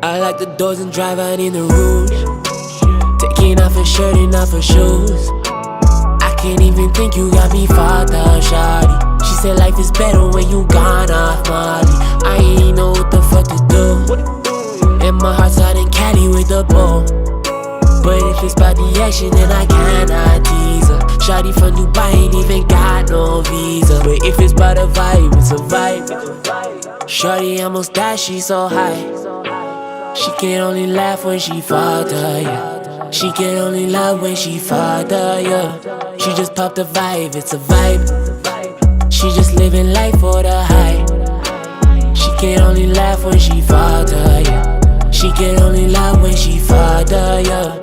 I like the doors and drive out in the Rouge, taking off her shirt and off her shoes. I can't even think you got me fucked up, shawty. She said life is better when you gone off Molly. I ain't know what the fuck to do, and my heart's out in Cali with the bow. But if it's about the action, then I cannot tease her. Shawty from Dubai ain't even got no visa. But if it's about a vibe, it's a vibe. Shawty almost died, she so high. She can only laugh when she fucked her, yeah. She can only love when she fucked her, yeah. She just popped a vibe, it's a vibe. She just living life for the high. She can only laugh when she fucked her, yeah. She can only love when she fucked her, yeah.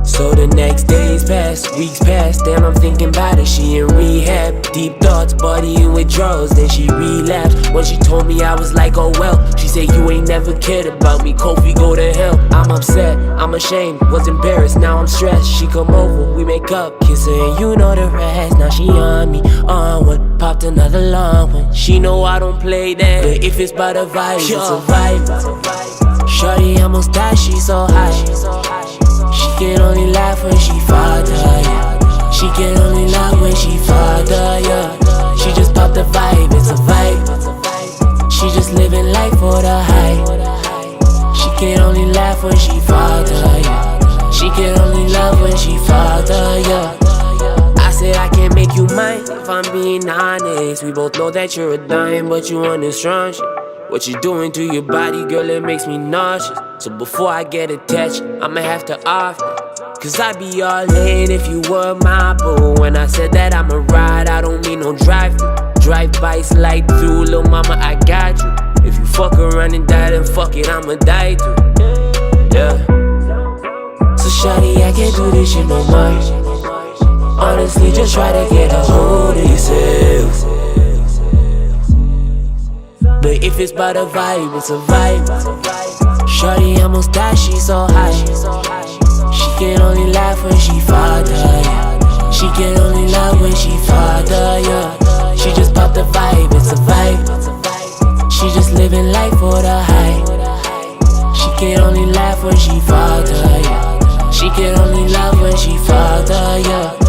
So the next days pass, weeks pass, damn I'm thinking about it, she in rehab. Deep thoughts, body in withdrawals, then she relapsed. When she told me I was like, oh well. She said you ain't never cared about me, Kofi go to hell. I'm upset, I'm ashamed, was embarrassed, now I'm stressed. She come over, we make up, kiss her and you know the rest. Now she on me, on one, popped another long one. She know I don't play that, but if it's by the vibe, it's a vibe. Shawty almost died, she so high. She can only laugh when she fucked her, yeah. She can only love when she fucked her, yeah. She just popped the vibe, it's a vibe. She just living life for the high. She can only laugh when she fucked her, yeah. She can only love when she fucked her, yeah. I said I can't make you mine, if I'm being honest. We both know that you're a dime, but you want this strong shit. What you doing to your body, girl, it makes me nauseous. So before I get attached, I'ma have to off it. Cause I'd be all in if you were my boo. When I said that I'ma ride, I don't mean no drive-through. Drive-by, slide through, lil' mama, I got you. If you fuck around and die, then fuck it, I'ma die too. Yeah. So shawty, I can't do this shit no more. Honestly, just try to get a hold of yourself. But if it's by the vibe, it's a vibe. Shawty almost died, she so high. She can only laugh when she fucked her, yeah. She can only love when she fucked her, yeah. She just popped the vibe, it's a vibe. She just living life for the high. She can only laugh when she fucked her, yeah. She can only love when she fucked her, yeah.